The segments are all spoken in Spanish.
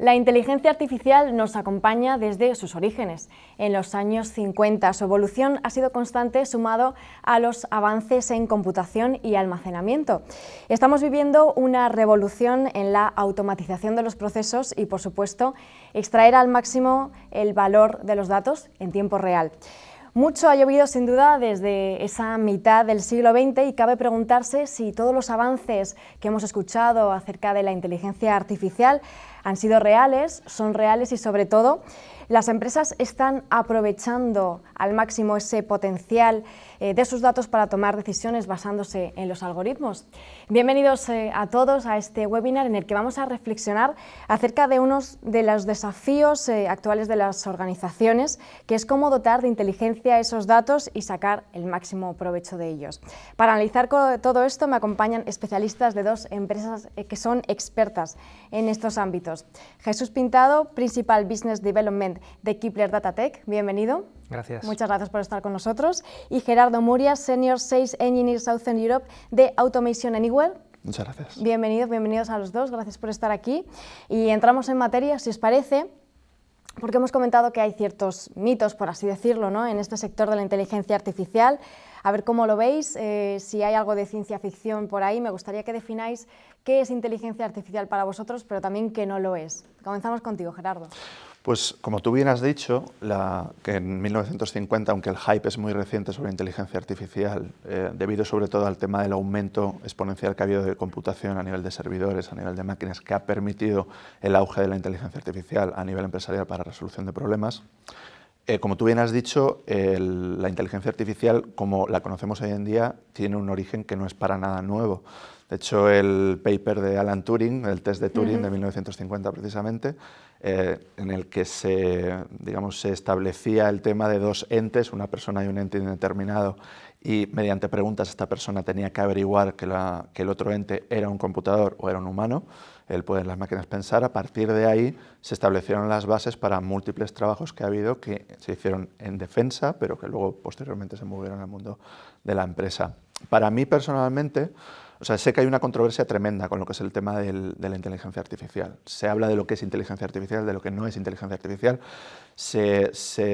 La inteligencia artificial nos acompaña desde sus orígenes. En los años 50 su evolución ha sido constante sumado a los avances en computación y almacenamiento. Estamos viviendo una revolución en la automatización de los procesos y, por supuesto, extraer al máximo el valor de los datos en tiempo real. Mucho ha llovido sin duda desde esa mitad del siglo XX y cabe preguntarse si todos los avances que hemos escuchado acerca de la inteligencia artificial han sido reales, son reales y sobre todo las empresas están aprovechando al máximo ese potencial de sus datos para tomar decisiones basándose en los algoritmos. Bienvenidos a todos a este webinar en el que vamos a reflexionar acerca de unos de los desafíos actuales de las organizaciones, que es cómo dotar de inteligencia esos datos y sacar el máximo provecho de ellos. Para analizar todo esto me acompañan especialistas de dos empresas que son expertas en estos ámbitos. Jesús Pintado, Principal Business Development de Kipler Data Tech, bienvenido. Gracias. Muchas gracias por estar con nosotros. Y Gerardo Murias, Senior Sales Engineer Southern Europe de Automation Anywhere. Muchas gracias. Bienvenidos a los dos, gracias por estar aquí. Y entramos en materia, si os parece, porque hemos comentado que hay ciertos mitos, por así decirlo, ¿no?, en este sector de la inteligencia artificial. A ver cómo lo veis, si hay algo de ciencia ficción por ahí, me gustaría que defináis qué es inteligencia artificial para vosotros, pero también qué no lo es. Comenzamos contigo, Gerardo. Pues como tú bien has dicho, que en 1950, aunque el hype es muy reciente sobre inteligencia artificial, debido sobre todo al tema del aumento exponencial que ha habido de computación a nivel de servidores, a nivel de máquinas, que ha permitido el auge de la inteligencia artificial a nivel empresarial para resolución de problemas, como tú bien has dicho, la inteligencia artificial, como la conocemos hoy en día, tiene un origen que no es para nada nuevo. De hecho, el paper de Alan Turing, el test de Turing de 1950 precisamente, en el que se establecía el tema de dos entes, una persona y un ente indeterminado, y mediante preguntas esta persona tenía que averiguar que el otro ente era un computador o era un humano, el poder las máquinas pensar. A partir de ahí se establecieron las bases para múltiples trabajos que ha habido que se hicieron en defensa, pero que luego posteriormente se movieron al mundo de la empresa. Para mí personalmente, sé que hay una controversia tremenda con lo que es el tema de la inteligencia artificial. Se habla de lo que es inteligencia artificial, de lo que no es inteligencia artificial.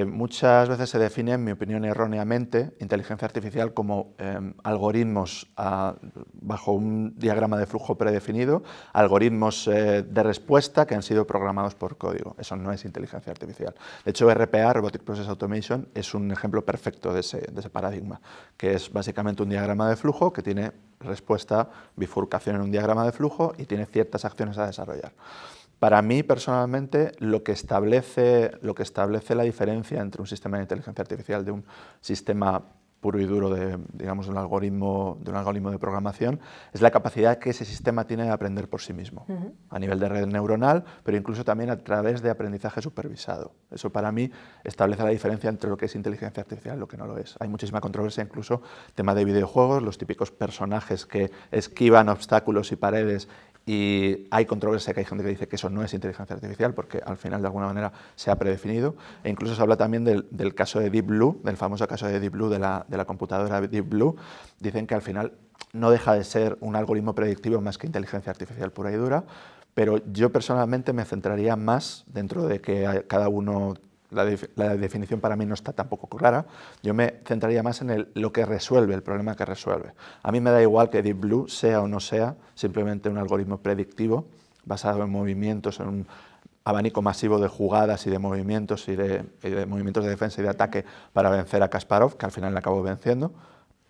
Muchas veces se define, en mi opinión erróneamente, inteligencia artificial como algoritmos bajo un diagrama de flujo predefinido, algoritmos de respuesta que han sido programados por código. Eso no es inteligencia artificial. De hecho, RPA, Robotic Process Automation, es un ejemplo perfecto de ese paradigma, que es básicamente un diagrama de flujo que tiene respuesta, bifurcación en un diagrama de flujo y tiene ciertas acciones a desarrollar. Para mí, personalmente, lo que establece la diferencia entre un sistema de inteligencia artificial de un sistema puro y duro de un algoritmo de programación es la capacidad que ese sistema tiene de aprender por sí mismo, a nivel de red neuronal, pero incluso también a través de aprendizaje supervisado. Eso para mí establece la diferencia entre lo que es inteligencia artificial y lo que no lo es. Hay muchísima controversia, incluso tema de videojuegos, los típicos personajes que esquivan obstáculos y paredes. Y hay controversia, que hay gente que dice que eso no es inteligencia artificial porque al final de alguna manera se ha predefinido, e incluso se habla también del caso de Deep Blue, del famoso caso de Deep Blue, de la computadora Deep Blue. Dicen que al final no deja de ser un algoritmo predictivo más que inteligencia artificial pura y dura, pero yo personalmente me centraría más, dentro de que cada uno, la definición para mí no está tampoco clara, yo me centraría más en lo que resuelve, el problema que resuelve. A mí me da igual que Deep Blue sea o no sea simplemente un algoritmo predictivo basado en movimientos, en un abanico masivo de jugadas y de movimientos de movimientos de defensa y de ataque para vencer a Kasparov, que al final le acabó venciendo.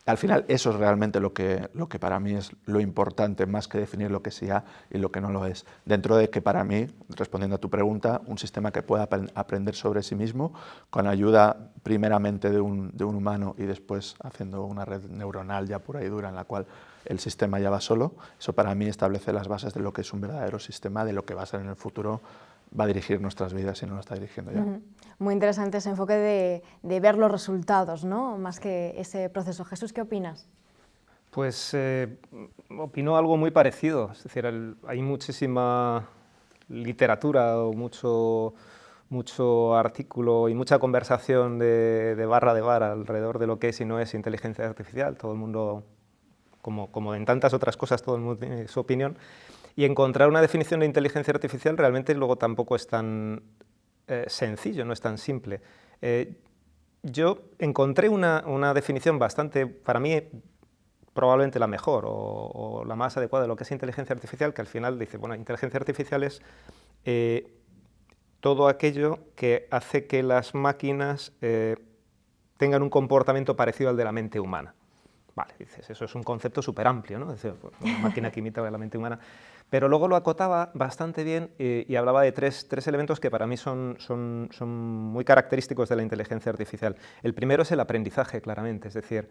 Al final eso es realmente lo que para mí es lo importante, más que definir lo que sí y lo que no lo es. Dentro de que para mí, respondiendo a tu pregunta, un sistema que pueda aprender sobre sí mismo con ayuda primeramente de un humano y después haciendo una red neuronal ya pura y dura en la cual el sistema ya va solo, eso para mí establece las bases de lo que es un verdadero sistema, de lo que va a ser en el futuro, va a dirigir nuestras vidas si no lo está dirigiendo ya. Muy interesante ese enfoque de ver los resultados, ¿no?, más que ese proceso. Jesús, ¿qué opinas? Pues opino algo muy parecido, es decir, hay muchísima literatura o mucho artículo y mucha conversación de barra alrededor de lo que es y no es inteligencia artificial. Todo el mundo como en tantas otras cosas todo el mundo tiene su opinión, y encontrar una definición de inteligencia artificial realmente luego tampoco es tan sencillo, no es tan simple. Yo encontré una definición bastante, para mí, probablemente la mejor o la más adecuada de lo que es inteligencia artificial, que al final dice, bueno, inteligencia artificial es todo aquello que hace que las máquinas tengan un comportamiento parecido al de la mente humana. Vale, dices, eso es un concepto súper amplio, ¿no? Es decir, pues, una máquina que imita a la mente humana. Pero luego lo acotaba bastante bien y hablaba de tres elementos que para mí son muy característicos de la inteligencia artificial. El primero es el aprendizaje, claramente, es decir,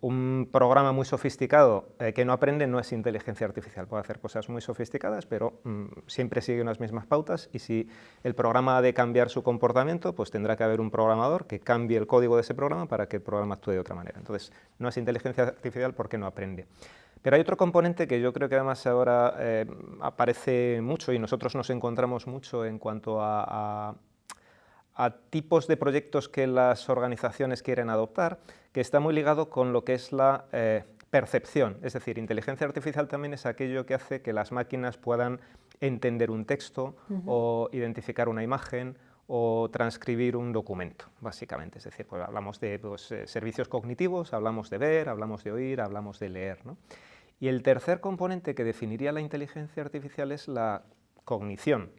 un programa muy sofisticado que no aprende no es inteligencia artificial. Puede hacer cosas muy sofisticadas, pero siempre sigue unas mismas pautas, y si el programa ha de cambiar su comportamiento, pues tendrá que haber un programador que cambie el código de ese programa para que el programa actúe de otra manera. Entonces, no es inteligencia artificial porque no aprende. Pero hay otro componente que yo creo que además ahora aparece mucho y nosotros nos encontramos mucho en cuanto a tipos de proyectos que las organizaciones quieren adoptar, que está muy ligado con lo que es la percepción. Es decir, inteligencia artificial también es aquello que hace que las máquinas puedan entender un texto o identificar una imagen o transcribir un documento, básicamente. Es decir, pues hablamos de servicios cognitivos, hablamos de ver, hablamos de oír, hablamos de leer, ¿no? Y el tercer componente que definiría la inteligencia artificial es la cognición,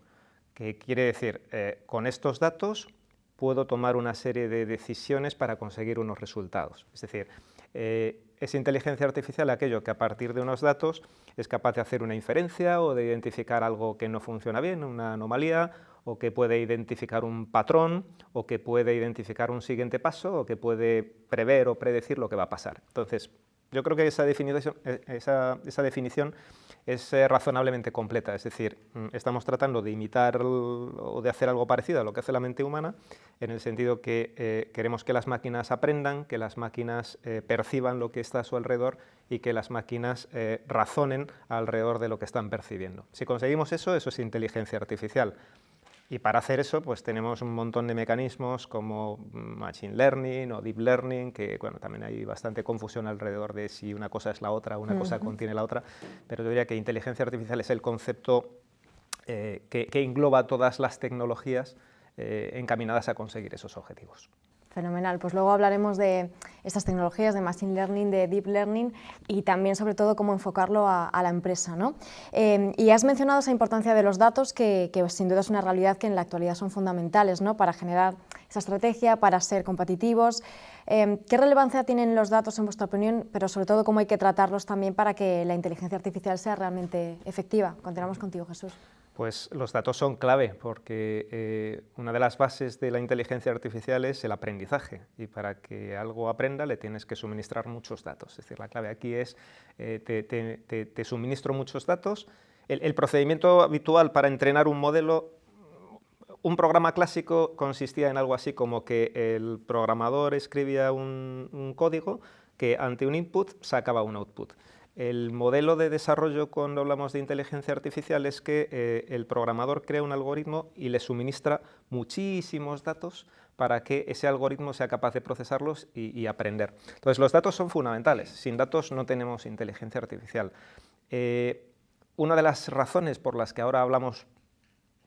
que quiere decir, con estos datos puedo tomar una serie de decisiones para conseguir unos resultados. Es decir, es inteligencia artificial aquello que a partir de unos datos es capaz de hacer una inferencia o de identificar algo que no funciona bien, una anomalía, o que puede identificar un patrón, o que puede identificar un siguiente paso, o que puede prever o predecir lo que va a pasar. Entonces, yo creo que esa definición es razonablemente completa, es decir, estamos tratando de imitar o de hacer algo parecido a lo que hace la mente humana, en el sentido que queremos que las máquinas aprendan, que las máquinas perciban lo que está a su alrededor y que las máquinas razonen alrededor de lo que están percibiendo. Si conseguimos eso, eso es inteligencia artificial. Y para hacer eso, pues tenemos un montón de mecanismos como Machine Learning o Deep Learning, que bueno, también hay bastante confusión alrededor de si una cosa es la otra, una cosa contiene la otra, pero yo diría que inteligencia artificial es el concepto que engloba todas las tecnologías encaminadas a conseguir esos objetivos. Fenomenal, pues luego hablaremos de estas tecnologías de Machine Learning, de Deep Learning y también sobre todo cómo enfocarlo a la empresa, ¿no? Y has mencionado esa importancia de los datos que sin duda es una realidad que en la actualidad son fundamentales, ¿no? Para generar esa estrategia, para ser competitivos. ¿Qué relevancia tienen los datos en vuestra opinión, pero sobre todo cómo hay que tratarlos también para que la inteligencia artificial sea realmente efectiva? Continuamos contigo, Jesús. Pues los datos son clave porque una de las bases de la inteligencia artificial es el aprendizaje, y para que algo aprenda le tienes que suministrar muchos datos. Es decir, la clave aquí es te suministro muchos datos. El procedimiento habitual para entrenar un modelo, un programa clásico consistía en algo así como que el programador escribía un código que ante un input sacaba un output. El modelo de desarrollo cuando hablamos de inteligencia artificial es que el programador crea un algoritmo y le suministra muchísimos datos para que ese algoritmo sea capaz de procesarlos y aprender. Entonces, los datos son fundamentales. Sin datos no tenemos inteligencia artificial. Una de las razones por las que ahora hablamos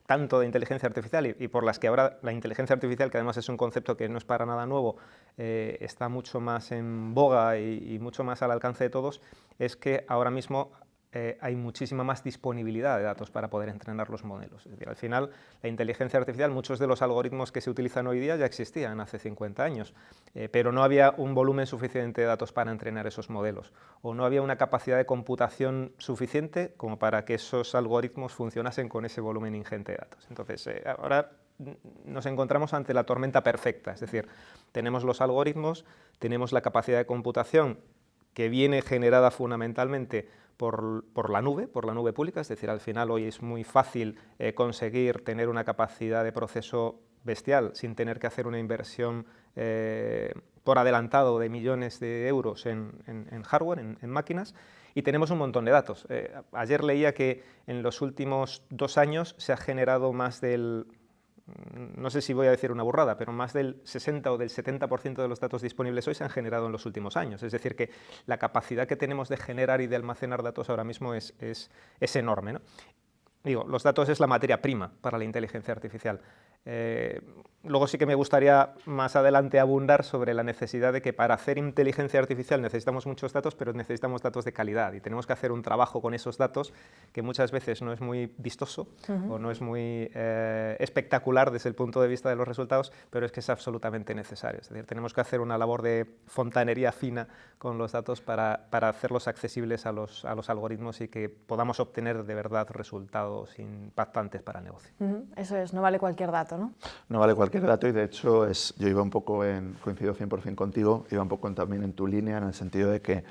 tanto de inteligencia artificial y por las que ahora la inteligencia artificial, que además es un concepto que no es para nada nuevo, está mucho más en boga y mucho más al alcance de todos, es que ahora mismo hay muchísima más disponibilidad de datos para poder entrenar los modelos. Es decir, al final, la inteligencia artificial, muchos de los algoritmos que se utilizan hoy día ya existían hace 50 años, pero no había un volumen suficiente de datos para entrenar esos modelos, o no había una capacidad de computación suficiente como para que esos algoritmos funcionasen con ese volumen ingente de datos. Entonces, ahora nos encontramos ante la tormenta perfecta, es decir, tenemos los algoritmos, tenemos la capacidad de computación que viene generada fundamentalmente por la nube pública, es decir, al final hoy es muy fácil conseguir tener una capacidad de proceso bestial sin tener que hacer una inversión por adelantado de millones de euros en hardware, en máquinas, y tenemos un montón de datos. Ayer leía que en los últimos 2 años se ha generado más del no sé si voy a decir una burrada, pero más del 60 o del 70% de los datos disponibles hoy se han generado en los últimos años. Es decir, que la capacidad que tenemos de generar y de almacenar datos ahora mismo es enorme, ¿no? Digo, los datos es la materia prima para la inteligencia artificial. Luego sí que me gustaría más adelante abundar sobre la necesidad de que para hacer inteligencia artificial necesitamos muchos datos, pero necesitamos datos de calidad y tenemos que hacer un trabajo con esos datos que muchas veces no es muy vistoso o no es muy espectacular desde el punto de vista de los resultados, pero es que es absolutamente necesario. Es decir, tenemos que hacer una labor de fontanería fina con los datos para hacerlos accesibles a los algoritmos y que podamos obtener de verdad resultados impactantes para el negocio. Eso es, no vale cualquier dato, ¿no? No vale cualquier dato y de hecho yo iba un poco coincido 100% contigo, iba un poco también en tu línea en el sentido de que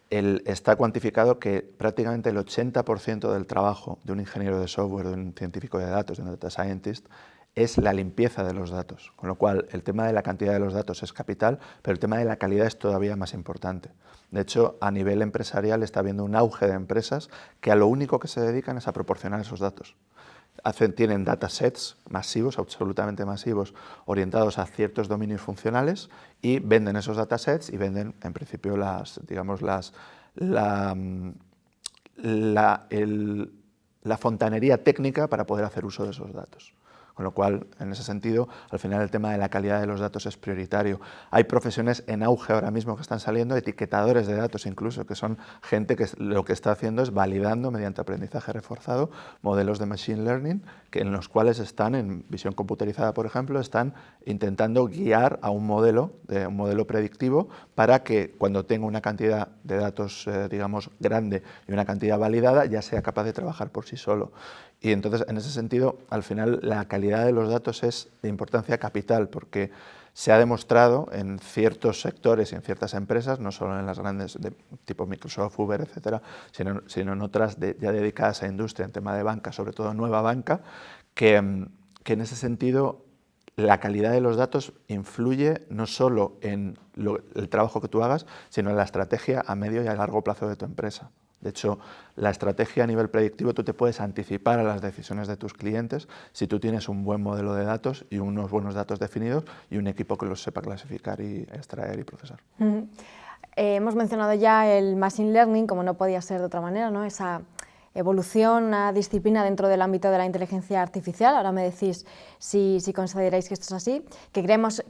está cuantificado que prácticamente el 80% del trabajo de un ingeniero de software, de un científico de datos, de un data scientist, es la limpieza de los datos, con lo cual el tema de la cantidad de los datos es capital, pero el tema de la calidad es todavía más importante. De hecho, a nivel empresarial está habiendo un auge de empresas que a lo único que se dedican es a proporcionar esos datos. Tienen datasets masivos, absolutamente masivos, orientados a ciertos dominios funcionales y venden esos datasets y venden, en principio, la fontanería técnica para poder hacer uso de esos datos. Con lo cual, en ese sentido, al final el tema de la calidad de los datos es prioritario. Hay profesiones en auge ahora mismo que están saliendo, etiquetadores de datos incluso, que son gente que lo que está haciendo es validando mediante aprendizaje reforzado modelos de machine learning, en los cuales están, en visión computerizada por ejemplo, están intentando guiar a un modelo predictivo para que cuando tenga una cantidad de datos, digamos, grande y una cantidad validada, ya sea capaz de trabajar por sí solo. Y entonces, en ese sentido, al final, la calidad de los datos es de importancia capital, porque se ha demostrado en ciertos sectores y en ciertas empresas, no solo en las grandes de tipo Microsoft, Uber, etcétera, sino en otras ya dedicadas a industria, en tema de banca, sobre todo nueva banca, que en ese sentido la calidad de los datos influye no solo en el trabajo que tú hagas, sino en la estrategia a medio y a largo plazo de tu empresa. De hecho, la estrategia a nivel predictivo, tú te puedes anticipar a las decisiones de tus clientes si tú tienes un buen modelo de datos y unos buenos datos definidos y un equipo que los sepa clasificar y extraer y procesar. Hemos mencionado ya el Machine Learning, como no podía ser de otra manera, ¿no? Esa evolución, una disciplina dentro del ámbito de la inteligencia artificial. Ahora me decís si consideráis que esto es así, que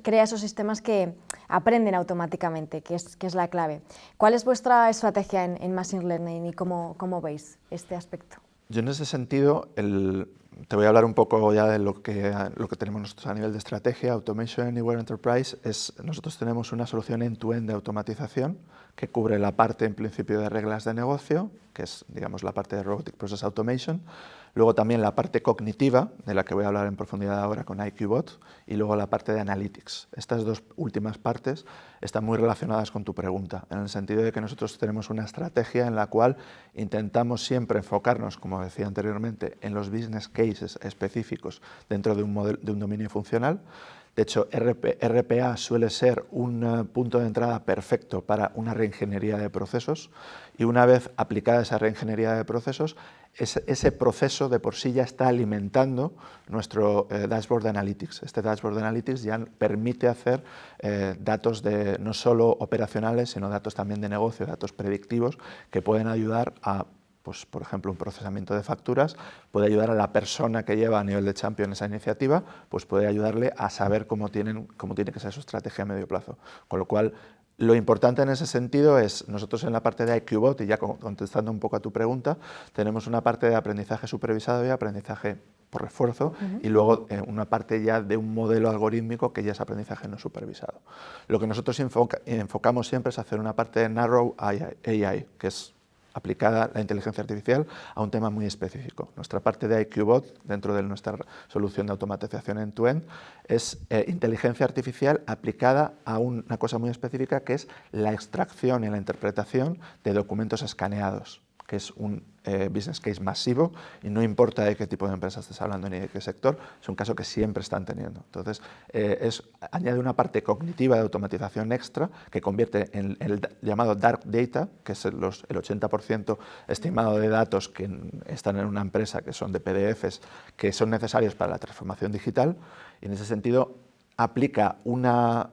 crea esos sistemas que aprenden automáticamente, que es la clave. ¿Cuál es vuestra estrategia en Machine Learning y cómo veis este aspecto? Yo en ese sentido, te voy a hablar un poco ya de lo que tenemos nosotros a nivel de estrategia. Automation Anywhere Enterprise nosotros tenemos una solución end-to-end de automatización que cubre la parte en principio de reglas de negocio, que es, digamos, la parte de Robotic Process Automation, luego también la parte cognitiva, de la que voy a hablar en profundidad ahora con IQBot, y luego la parte de Analytics. Estas dos últimas partes están muy relacionadas con tu pregunta, en el sentido de que nosotros tenemos una estrategia en la cual intentamos siempre enfocarnos, como decía anteriormente, en los business cases específicos dentro de un dominio funcional. De hecho, RPA suele ser un punto de entrada perfecto para una reingeniería de procesos y una vez aplicada esa reingeniería de procesos, ese proceso de por sí ya está alimentando nuestro Dashboard Analytics. Este Dashboard Analytics ya permite hacer datos no solo operacionales, sino datos también de negocio, datos predictivos que pueden ayudar a, pues, por ejemplo, un procesamiento de facturas, puede ayudar a la persona que lleva a nivel de champion esa iniciativa, pues puede ayudarle a saber cómo tiene que ser su estrategia a medio plazo. Con lo cual, lo importante en ese sentido es, nosotros en la parte de IQBot, y ya contestando un poco a tu pregunta, tenemos una parte de aprendizaje supervisado y aprendizaje por refuerzo, y luego una parte ya de un modelo algorítmico que ya es aprendizaje no supervisado. Lo que nosotros enfocamos siempre es hacer una parte de Narrow AI, que es aplicada la inteligencia artificial a un tema muy específico. Nuestra parte de IQBot, dentro de nuestra solución de automatización end-to-end, es inteligencia artificial aplicada a una cosa muy específica, que es la extracción y la interpretación de documentos escaneados, que es un business case masivo y no importa de qué tipo de empresa estés hablando ni de qué sector, es un caso que siempre están teniendo. Entonces, añade una parte cognitiva de automatización extra que convierte en el llamado dark data, que es el 80% estimado de datos que están en una empresa, que son de PDFs, que son necesarios para la transformación digital, y en ese sentido aplica una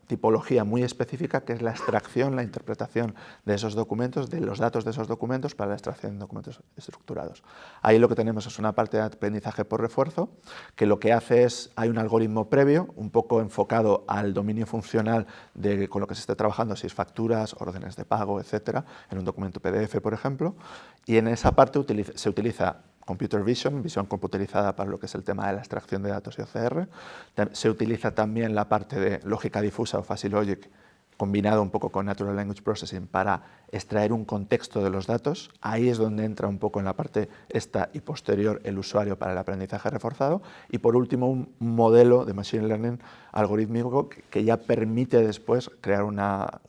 tipología muy específica, que es la extracción, la interpretación de esos documentos, de los datos de esos documentos para la extracción de documentos estructurados. Ahí lo que tenemos es una parte de aprendizaje por refuerzo, que lo que hace es, hay un algoritmo previo, un poco enfocado al dominio funcional con lo que se esté trabajando, si es facturas, órdenes de pago, etcétera, en un documento PDF, por ejemplo, y en esa parte se utiliza Computer Vision, visión computerizada para lo que es el tema de la extracción de datos y OCR. Se utiliza también la parte de lógica difusa o Fuzzy Logic, combinado un poco con Natural Language Processing para extraer un contexto de los datos. Ahí es donde entra un poco en la parte esta y posterior el usuario para el aprendizaje reforzado. Y por último, un modelo de Machine Learning algorítmico que ya permite después crear una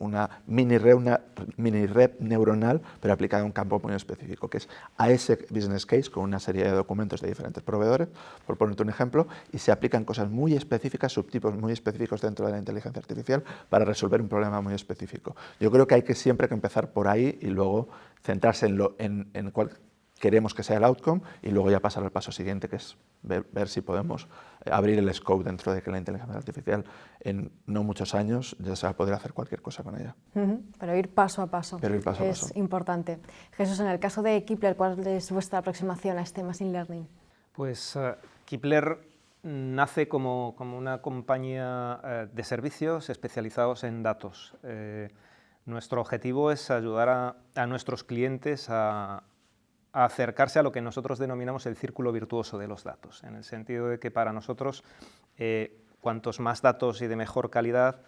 mini red neuronal, pero aplicada a un campo muy específico, que es a ese business case con una serie de documentos de diferentes proveedores, por ponerte un ejemplo, y se aplican cosas muy específicas, subtipos muy específicos dentro de la inteligencia artificial para resolver un problema muy específico. Yo creo que hay siempre que empezar por ahí y luego centrarse en cuál queremos que sea el outcome y luego ya pasar al paso siguiente, que es ver si podemos abrir el scope dentro de que la inteligencia artificial en no muchos años ya se va a poder hacer cualquier cosa con ella. Pero ir paso a paso. Pero ir paso a es paso. importante. Jesús, en el caso de Kipler, ¿cuál es vuestra aproximación a este Machine Learning? Pues Kipler nace como una compañía de servicios especializados en datos. Nuestro objetivo es ayudar a nuestros clientes a acercarse a lo que nosotros denominamos el círculo virtuoso de los datos, en el sentido de que para nosotros cuantos más datos y de mejor calidad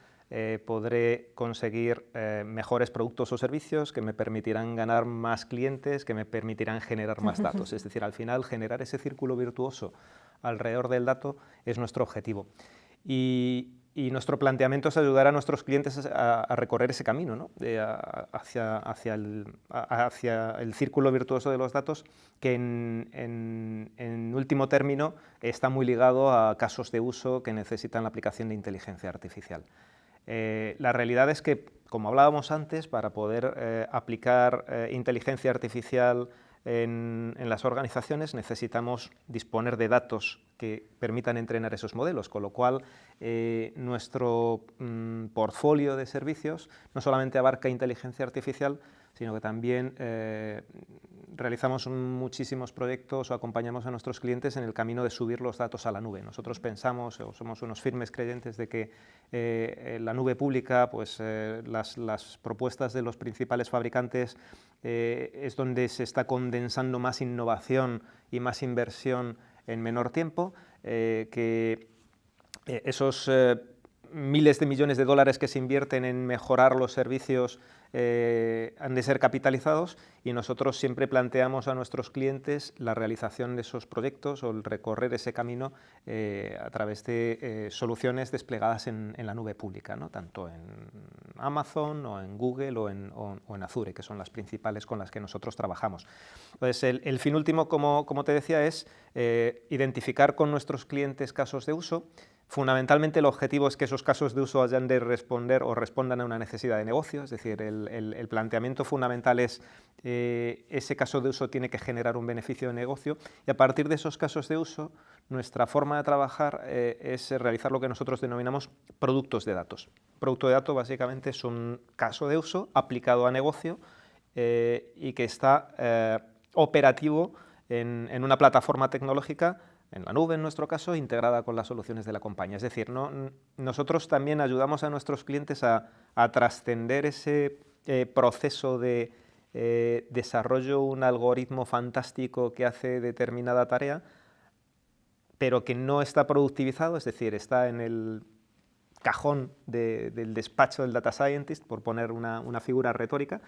podré conseguir mejores productos o servicios que me permitirán ganar más clientes, que me permitirán generar más datos. Es decir, al final generar ese círculo virtuoso alrededor del dato es nuestro objetivo. Y nuestro planteamiento es ayudar a nuestros clientes a recorrer ese camino, ¿no? hacia el círculo virtuoso de los datos, que en último término está muy ligado a casos de uso que necesitan la aplicación de inteligencia artificial. La realidad es que, como hablábamos antes, para poder aplicar inteligencia artificial en las organizaciones necesitamos disponer de datos que permitan entrenar esos modelos, con lo cual nuestro portfolio de servicios no solamente abarca inteligencia artificial, sino que también realizamos muchísimos proyectos o acompañamos a nuestros clientes en el camino de subir los datos a la nube. Nosotros pensamos o somos unos firmes creyentes de que la nube pública, pues las propuestas de los principales fabricantes es donde se está condensando más innovación y más inversión en menor tiempo, que esos miles de millones de dólares que se invierten en mejorar los servicios han de ser capitalizados, y nosotros siempre planteamos a nuestros clientes la realización de esos proyectos o el recorrer ese camino a través de soluciones desplegadas en la nube pública, ¿no? Tanto en Amazon o en Google o en Azure, que son las principales con las que nosotros trabajamos. Entonces, el fin último, como te decía, es identificar con nuestros clientes casos de uso. Fundamentalmente el objetivo es que esos casos de uso hayan de responder o respondan a una necesidad de negocio, es decir, el planteamiento fundamental es ese caso de uso tiene que generar un beneficio de negocio, y a partir de esos casos de uso nuestra forma de trabajar es realizar lo que nosotros denominamos productos de datos. Producto de datos básicamente es un caso de uso aplicado a negocio y que está operativo en una plataforma tecnológica, en la nube en nuestro caso, integrada con las soluciones de la compañía. Es decir, nosotros también ayudamos a nuestros clientes a trascender ese proceso de desarrollo un algoritmo fantástico que hace determinada tarea, pero que no está productivizado, es decir, está en el cajón del despacho del data scientist, por poner una figura retórica,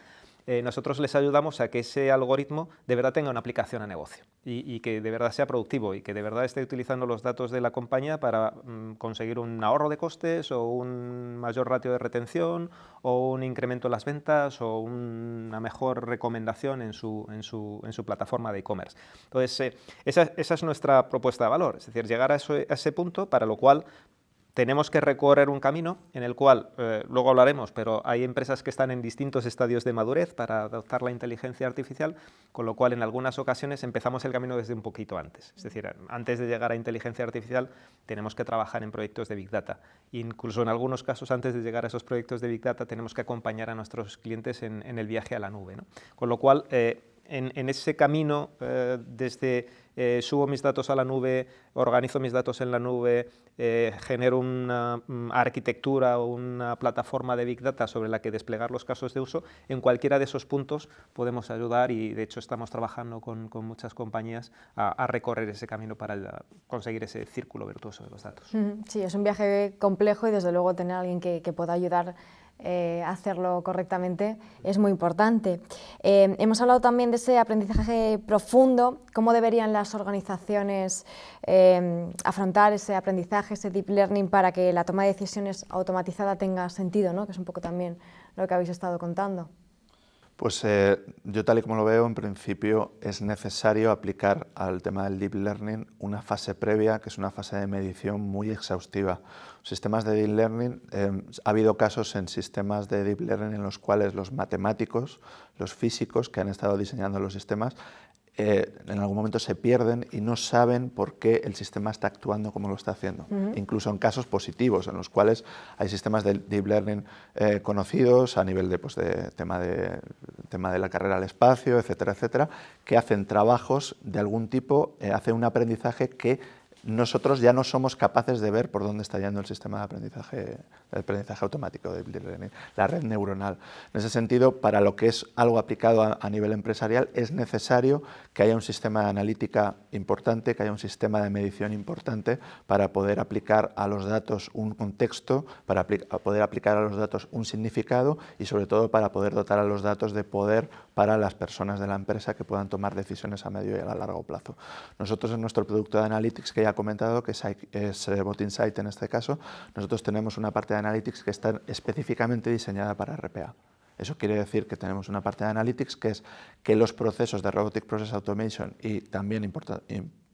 nosotros les ayudamos a que ese algoritmo de verdad tenga una aplicación a negocio y que de verdad sea productivo y que de verdad esté utilizando los datos de la compañía para conseguir un ahorro de costes o un mayor ratio de retención o un incremento en las ventas o una mejor recomendación en su plataforma de e-commerce. Entonces, esa es nuestra propuesta de valor, es decir, llegar a ese punto, para lo cual tenemos que recorrer un camino en el cual, luego hablaremos, pero hay empresas que están en distintos estadios de madurez para adoptar la inteligencia artificial, con lo cual en algunas ocasiones empezamos el camino desde un poquito antes. Es decir, antes de llegar a inteligencia artificial tenemos que trabajar en proyectos de Big Data. Incluso en algunos casos, antes de llegar a esos proyectos de Big Data, tenemos que acompañar a nuestros clientes en el viaje a la nube, ¿no? Con lo cual, en ese camino, desde subo mis datos a la nube, organizo mis datos en la nube, genero una arquitectura o una plataforma de Big Data sobre la que desplegar los casos de uso, en cualquiera de esos puntos podemos ayudar y de hecho estamos trabajando con muchas compañías a recorrer ese camino para conseguir ese círculo virtuoso de los datos. Sí, es un viaje complejo y desde luego tener a alguien que pueda ayudar a hacerlo correctamente es muy importante. Hemos hablado también de ese aprendizaje profundo, cómo deberían las organizaciones afrontar ese aprendizaje, ese deep learning, para que la toma de decisiones automatizada tenga sentido, ¿no? Que es un poco también lo que habéis estado contando. Pues yo, tal y como lo veo, en principio es necesario aplicar al tema del deep learning una fase previa, que es una fase de medición muy exhaustiva. Sistemas de deep learning, ha habido casos en sistemas de deep learning en los cuales los matemáticos, los físicos que han estado diseñando los sistemas, en algún momento se pierden y no saben por qué el sistema está actuando como lo está haciendo. Incluso en casos positivos, en los cuales hay sistemas de deep learning conocidos a nivel de, pues, tema de la carrera al espacio, etcétera, etcétera, que hacen trabajos de algún tipo, hacen un aprendizaje que nosotros ya no somos capaces de ver por dónde está yendo el sistema de aprendizaje automático de deep learning, la red neuronal. En ese sentido, para lo que es algo aplicado a nivel empresarial, es necesario que haya un sistema de analítica importante, que haya un sistema de medición importante para poder aplicar a los datos un contexto, para poder aplicar a los datos un significado y sobre todo para poder dotar a los datos de poder para las personas de la empresa que puedan tomar decisiones a medio y a largo plazo. Nosotros en nuestro producto de Analytics, que ya he comentado, que es Bot Insight en este caso, nosotros tenemos una parte de Analytics que está específicamente diseñada para RPA. Eso quiere decir que tenemos una parte de Analytics que es que los procesos de Robotic Process Automation y también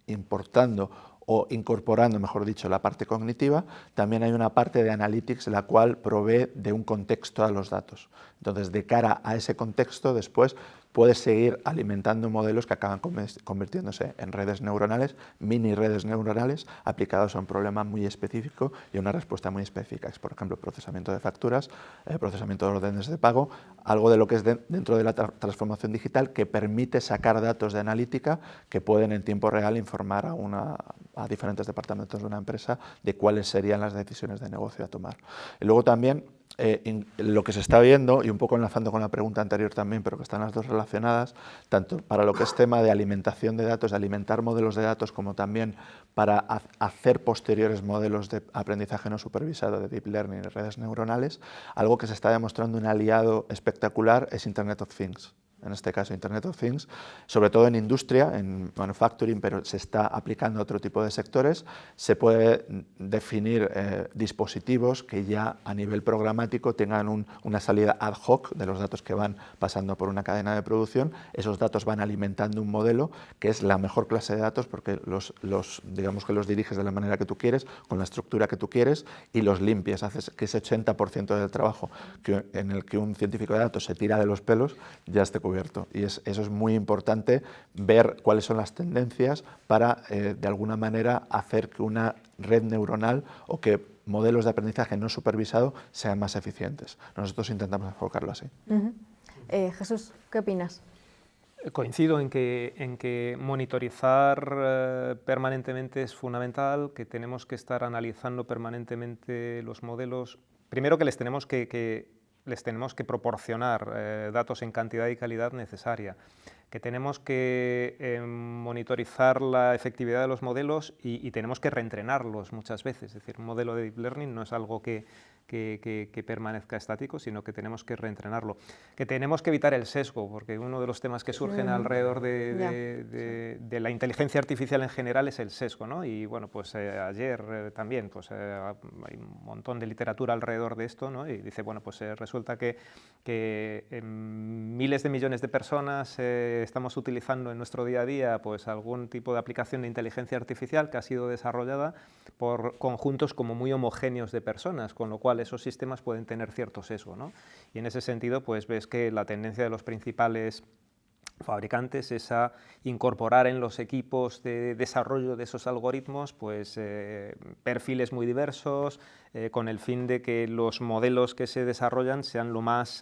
importando o incorporando, mejor dicho, la parte cognitiva, también hay una parte de Analytics la cual provee de un contexto a los datos. Entonces, de cara a ese contexto, después puedes seguir alimentando modelos que acaban convirtiéndose en redes neuronales, mini redes neuronales, aplicados a un problema muy específico y a una respuesta muy específica. Es, por ejemplo, procesamiento de facturas, procesamiento de órdenes de pago, algo de lo que es dentro de la transformación digital que permite sacar datos de analítica que pueden en tiempo real informar a diferentes departamentos de una empresa de cuáles serían las decisiones de negocio a tomar. Y luego también lo que se está viendo, y un poco enlazando con la pregunta anterior también, pero que están las dos relacionadas, tanto para lo que es tema de alimentación de datos, de alimentar modelos de datos, como también para hacer posteriores modelos de aprendizaje no supervisado de deep learning y redes neuronales, algo que se está demostrando un aliado espectacular es Internet of Things. En este caso Internet of Things, sobre todo en industria, en manufacturing, pero se está aplicando a otro tipo de sectores. Se puede definir dispositivos que ya a nivel programático tengan una salida ad hoc de los datos que van pasando por una cadena de producción. Esos datos van alimentando un modelo que es la mejor clase de datos porque digamos que los diriges de la manera que tú quieres, con la estructura que tú quieres y los limpias, haces que ese 80% del trabajo en el que un científico de datos se tira de los pelos ya esté cubierto. Y eso es muy importante, ver cuáles son las tendencias para, de alguna manera, hacer que una red neuronal o que modelos de aprendizaje no supervisado sean más eficientes. Nosotros intentamos enfocarlo así. Jesús, ¿qué opinas? Coincido en que monitorizar permanentemente es fundamental, que tenemos que estar analizando permanentemente los modelos. Primero que les tenemos que les tenemos que proporcionar datos en cantidad y calidad necesaria, que tenemos que monitorizar la efectividad de los modelos y tenemos que reentrenarlos muchas veces. Es decir, un modelo de Deep Learning no es algo que permanezca estático, sino que tenemos que reentrenarlo. Que tenemos que evitar el sesgo, porque uno de los temas que surgen alrededor de la inteligencia artificial en general es el sesgo, ¿no? Y bueno, pues ayer también pues, hay un montón de literatura alrededor de esto, ¿no? Y dice, bueno, pues resulta que miles de millones de personas estamos utilizando en nuestro día a día pues algún tipo de aplicación de inteligencia artificial que ha sido desarrollada por conjuntos como muy homogéneos de personas, con lo cual esos sistemas pueden tener cierto sesgo, ¿no? Y en ese sentido pues ves que la tendencia de los principales fabricantes es a incorporar en los equipos de desarrollo de esos algoritmos pues, perfiles muy diversos, con el fin de que los modelos que se desarrollan sean lo más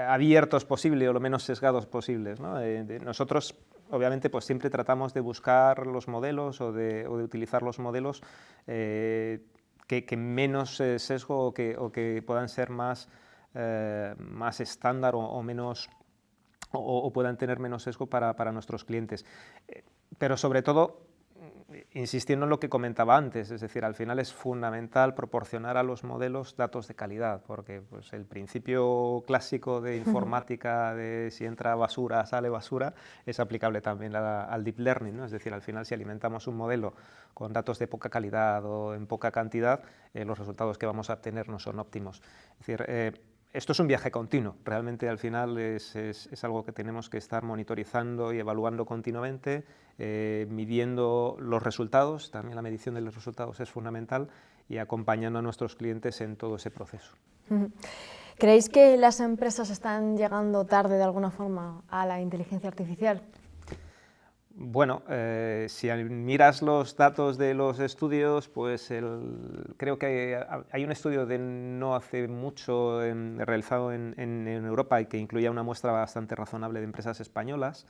abiertos posible o lo menos sesgados posibles, ¿no? Nosotros obviamente pues siempre tratamos de buscar los modelos o de utilizar los modelos que menos sesgo o que puedan ser más estándar o menos o puedan tener menos sesgo para nuestros clientes. Pero sobre todo, insistiendo en lo que comentaba antes, es decir, al final es fundamental proporcionar a los modelos datos de calidad, porque pues, el principio clásico de informática de si entra basura, sale basura, es aplicable también al Deep Learning, ¿no? Es decir, al final si alimentamos un modelo con datos de poca calidad o en poca cantidad, los resultados que vamos a obtener no son óptimos. Es decir, esto es un viaje continuo, realmente al final es algo que tenemos que estar monitorizando y evaluando continuamente, midiendo los resultados, también la medición de los resultados es fundamental, y acompañando a nuestros clientes en todo ese proceso. ¿Creéis que las empresas están llegando tarde de alguna forma a la inteligencia artificial? Bueno, si miras los datos de los estudios, pues creo que hay un estudio de no hace mucho realizado en Europa y que incluía una muestra bastante razonable de empresas españolas.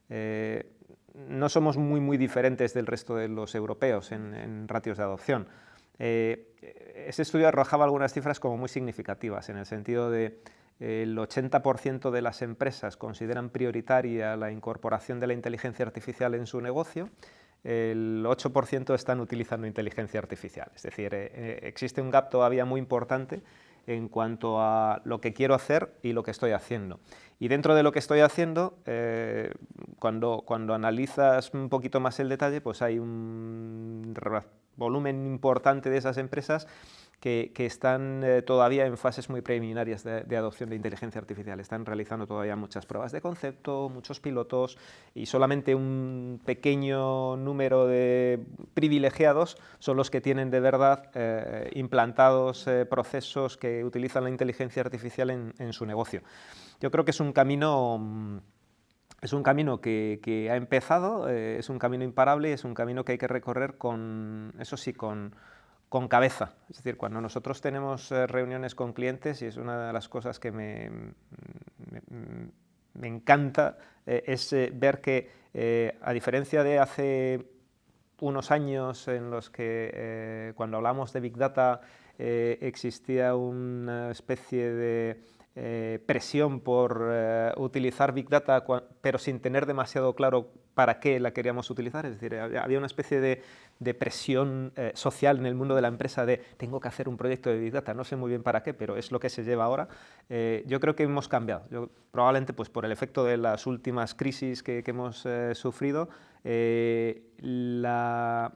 No somos muy diferentes del resto de los europeos en ratios de adopción. Ese estudio arrojaba algunas cifras como muy significativas, en el sentido de el 80% de las empresas consideran prioritaria la incorporación de la inteligencia artificial en su negocio, el 8% están utilizando inteligencia artificial. Es decir, existe un gap todavía muy importante en cuanto a lo que quiero hacer y lo que estoy haciendo. Y dentro de lo que estoy haciendo, cuando analizas un poquito más el detalle, pues hay un volumen importante de esas empresas que están todavía en fases muy preliminares de adopción de inteligencia artificial. Están realizando todavía muchas pruebas de concepto, muchos pilotos, y solamente un pequeño número de privilegiados son los que tienen de verdad implantados procesos que utilizan la inteligencia artificial en su negocio. Yo creo que es un camino que ha empezado, es un camino imparable, es un camino que hay que recorrer con cabeza. Es decir, cuando nosotros tenemos reuniones con clientes, y es una de las cosas que me encanta, es ver que a diferencia de hace unos años en los que cuando hablamos de Big Data existía una especie de presión por utilizar Big Data, pero sin tener demasiado claro para qué la queríamos utilizar. Es decir, había una especie de presión social en el mundo de la empresa de tengo que hacer un proyecto de Big Data, no sé muy bien para qué, pero es lo que se lleva ahora. Yo creo que hemos cambiado. Probablemente pues, por el efecto de las últimas crisis que hemos sufrido, la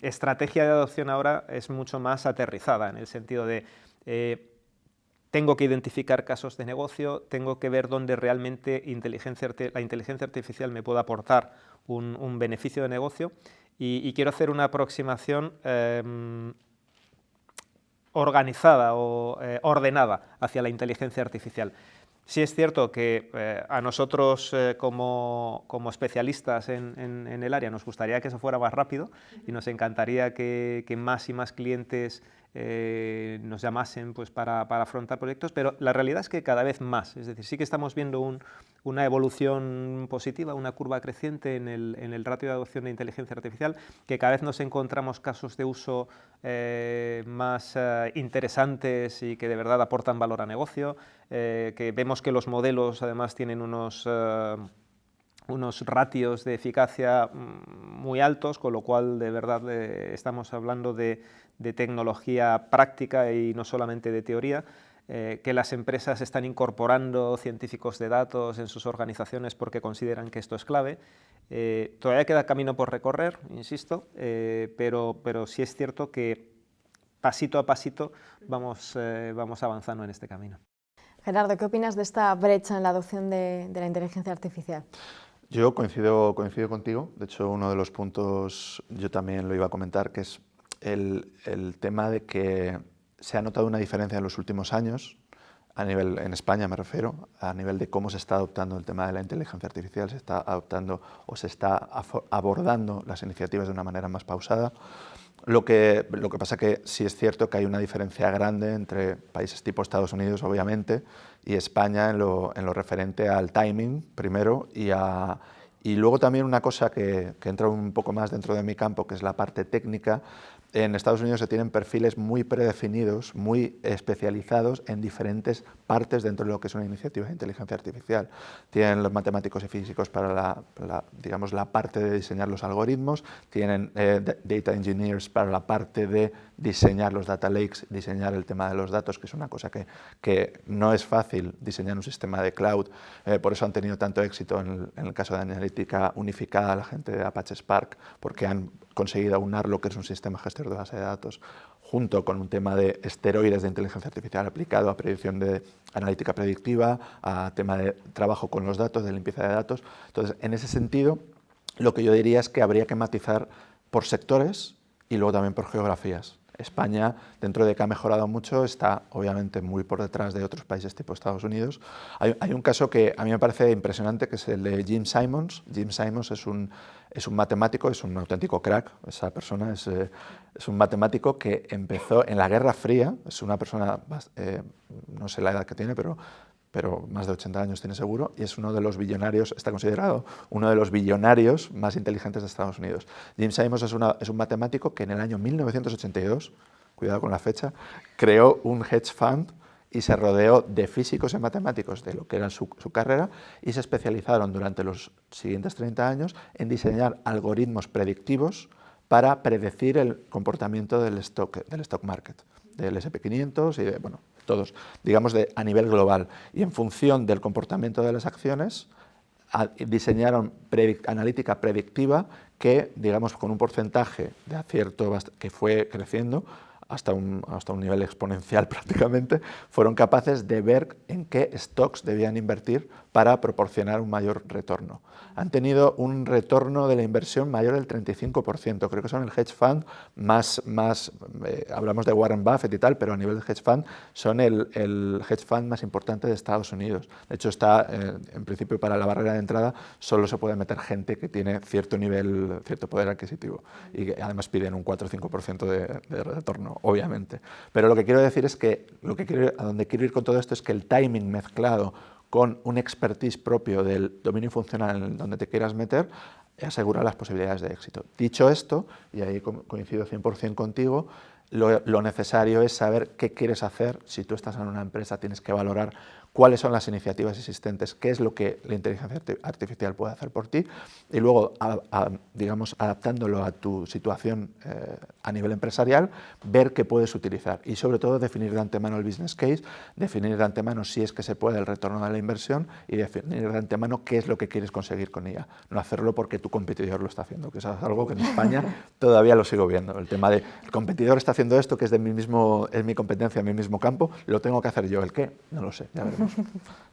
estrategia de adopción ahora es mucho más aterrizada, en el sentido de tengo que identificar casos de negocio, tengo que ver dónde realmente la inteligencia artificial me puede aportar un beneficio de negocio, y quiero hacer una aproximación organizada o ordenada hacia la inteligencia artificial. Sí es cierto que a nosotros como especialistas en el área nos gustaría que eso fuera más rápido, y nos encantaría que más y más clientes nos llamasen pues, para afrontar proyectos, pero la realidad es que cada vez más, es decir, sí que estamos viendo una evolución positiva, una curva creciente en el ratio de adopción de inteligencia artificial, que cada vez nos encontramos casos de uso más interesantes y que de verdad aportan valor a negocio, que vemos que los modelos además tienen unos ratios de eficacia muy altos, con lo cual de verdad estamos hablando de tecnología práctica y no solamente de teoría, que las empresas están incorporando científicos de datos en sus organizaciones porque consideran que esto es clave. Todavía queda camino por recorrer, insisto, pero sí es cierto que pasito a pasito vamos avanzando en este camino. Gerardo, ¿qué opinas de esta brecha en la adopción de la inteligencia artificial? Yo coincido contigo. De hecho, uno de los puntos, yo también lo iba a comentar, que es el tema de que se ha notado una diferencia en los últimos años, en España me refiero, a nivel de cómo se está adoptando el tema de la inteligencia artificial, se está adoptando o se está abordando las iniciativas de una manera más pausada. Lo que pasa que sí es cierto que hay una diferencia grande entre países tipo Estados Unidos, obviamente, y España en lo referente al timing, primero, y luego también una cosa que entra un poco más dentro de mi campo, que es la parte técnica. En Estados Unidos se tienen perfiles muy predefinidos, muy especializados en diferentes partes dentro de lo que es una iniciativa de inteligencia artificial. Tienen los matemáticos y físicos para digamos, la parte de diseñar los algoritmos, tienen data engineers para la parte de diseñar los data lakes, diseñar el tema de los datos, que es una cosa que no es fácil diseñar un sistema de cloud, por eso han tenido tanto éxito en el caso de analítica unificada la gente de Apache Spark, porque han conseguido aunar lo que es un sistema gestor de base de datos junto con un tema de esteroides de inteligencia artificial aplicado a predicción de analítica predictiva, a tema de trabajo con los datos, de limpieza de datos. Entonces, en ese sentido, lo que yo diría es que habría que matizar por sectores y luego también por geografías. España, dentro de que ha mejorado mucho, está obviamente muy por detrás de otros países tipo Estados Unidos. Hay un caso que a mí me parece impresionante, que es el de Jim Simons. Jim Simons es un matemático, es un auténtico crack. Esa persona es un matemático que empezó en la Guerra Fría. Es una persona, no sé la edad que tiene, pero más de 80 años tiene seguro, y es uno de los billonarios, está considerado uno de los billonarios más inteligentes de Estados Unidos. Jim Simons es un matemático que en el año 1982, cuidado con la fecha, creó un hedge fund y se rodeó de físicos y matemáticos de lo que era su carrera, y se especializaron durante los siguientes 30 años en diseñar algoritmos predictivos para predecir el comportamiento del stock market, del SP500 y de, bueno, todos, digamos, a nivel global. Y en función del comportamiento de las acciones, diseñaron analítica predictiva que, digamos, con un porcentaje de acierto que fue creciendo hasta un nivel exponencial prácticamente, fueron capaces de ver en qué stocks debían invertir para proporcionar un mayor retorno. Han tenido un retorno de la inversión mayor del 35%, creo que son el hedge fund hablamos de Warren Buffett y tal, pero a nivel de hedge fund son el hedge fund más importante de Estados Unidos. De hecho, en principio para la barrera de entrada solo se puede meter gente que tiene cierto nivel, cierto poder adquisitivo, y que además piden un 4 o 5% de retorno, obviamente. Pero lo que quiero decir es que a donde quiero ir con todo esto es que el timing mezclado con un expertise propio del dominio funcional en donde te quieras meter, asegura las posibilidades de éxito. Dicho esto, y ahí coincido 100% contigo, lo necesario es saber qué quieres hacer. Si tú estás en una empresa, tienes que valorar cuáles son las iniciativas existentes, qué es lo que la inteligencia artificial puede hacer por ti, y luego, digamos, adaptándolo a tu situación a nivel empresarial, ver qué puedes utilizar y sobre todo definir de antemano el business case, definir de antemano si es que se puede el retorno de la inversión y definir de antemano qué es lo que quieres conseguir con ella. No hacerlo porque tu competidor lo está haciendo, que eso es algo que en España todavía lo sigo viendo. El tema de el competidor está haciendo esto, que es mi competencia, mi mismo campo, lo tengo que hacer yo. ¿El qué? No lo sé, ya veremos.